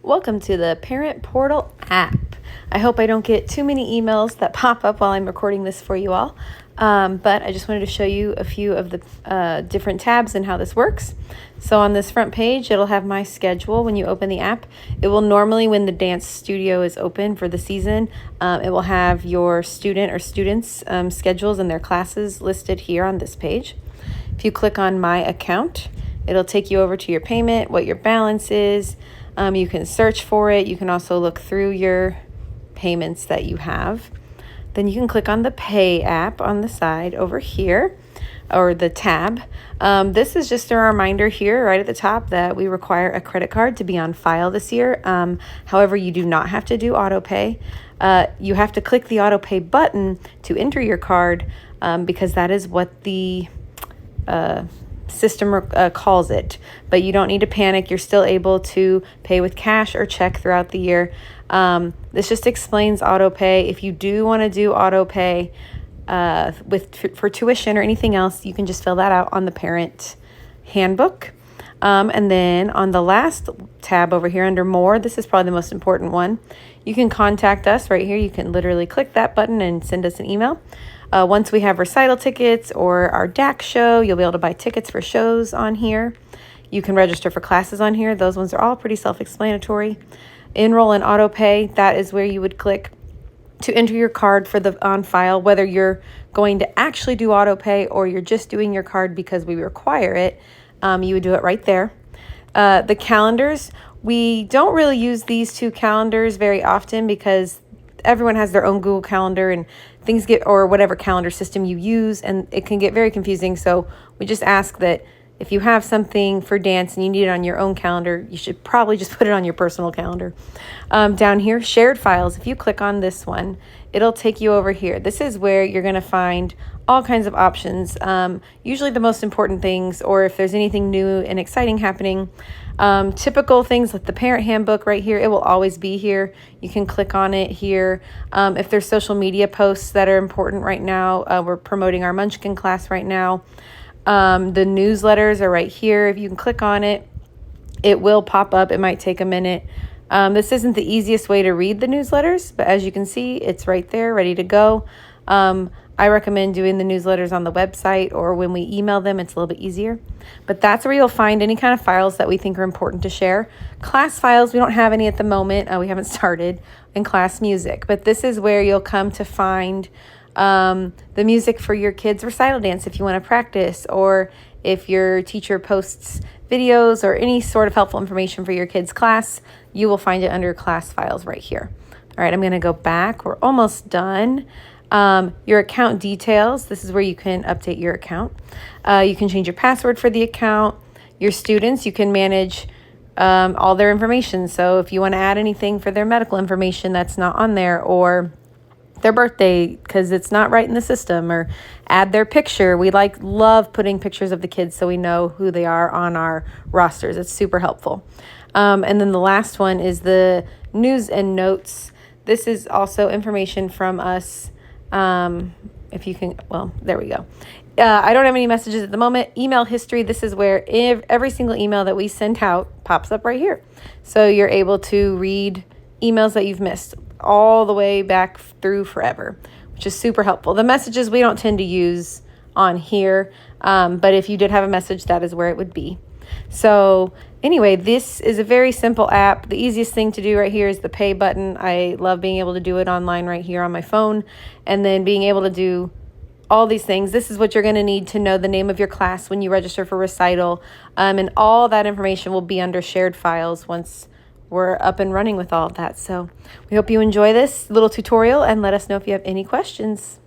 Welcome to the Parent Portal app. I hope I don't get too many emails that pop up while I'm recording this for you all, but I just wanted to show you a few of the different tabs and how this works. So on this front page, it'll have my schedule when you open the app. It will normally, when the dance studio is open for the season, it will have your student or students' schedules and their classes listed here on this page. If you click on My Account, it'll take you over to your payment, what your balance is. You can search for it. You can also look through your payments that you have. Then you can click on the Pay app on the side over here, or the tab. This is just a reminder here right at the top that we require a credit card to be on file this year. However, you do not have to do auto pay. You have to click the auto pay button to enter your card because that is what the system calls it, but you don't need to panic. You're still able to pay with cash or check throughout the year. This just explains auto pay. If you do want to do auto pay for tuition or anything else, you can just fill that out on the parent handbook. And then on the last tab over here under More, this is probably the most important one. You can contact us right here. You can literally click that button and send us an email. Once we have recital tickets or our DAC show, you'll be able to buy tickets for shows on here. You can register for classes on here. Those ones are all pretty self-explanatory. Enroll in auto pay, that is where you would click to enter your card for the on file, whether you're going to actually do auto pay or you're just doing your card because we require it. You would do it right there. The calendars, we don't really use these two calendars very often because everyone has their own Google Calendar and things or whatever calendar system you use, and it can get very confusing. So we just ask that if you have something for dance and you need it on your own calendar, you should probably just put it on your personal calendar. Down here, shared files. If you click on this one, it'll take you over here. This is where you're going to find all kinds of options, usually the most important things, or if there's anything new and exciting happening. Typical things like the parent handbook right here, it will always be here. You can click on it here. If there's social media posts that are important right now, we're promoting our Munchkin class right now. The newsletters are right here. If you can click on it, it will pop up. It might take a minute. This isn't the easiest way to read the newsletters, but as you can see, it's right there, ready to go. I recommend doing the newsletters on the website or when we email them, it's a little bit easier. But that's where you'll find any kind of files that we think are important to share. Class files, we don't have any at the moment. We haven't started in class music, but this is where you'll come to find the music for your kids' recital dance if you want to practice, or if your teacher posts videos or any sort of helpful information for your kids' class, you will find it under class files right here. All right, I'm going to go back. We're almost done. Your account details, this is where you can update your account. You can change your password for the account. Your students, you can manage all their information. So if you want to add anything for their medical information that's not on there, or their birthday because it's not right in the system, or add their picture. We love putting pictures of the kids so we know who they are on our rosters. It's super helpful. And then the last one is the news and notes. This is also information from us. If you can, well, there we go. I don't have any messages at the moment. Email history, this is where every single email that we send out pops up right here. So you're able to read emails that you've missed all the way back through forever, which is super helpful. The messages we don't tend to use on here, but if you did have a message, that is where it would be. So anyway, this is a very simple app. The easiest thing to do right here is the pay button. I love being able to do it online right here on my phone, and then being able to do all these things. This is what you're going to need to know the name of your class when you register for recital, and all that information will be under shared files once we're up and running with all of that. So we hope you enjoy this little tutorial, and let us know if you have any questions.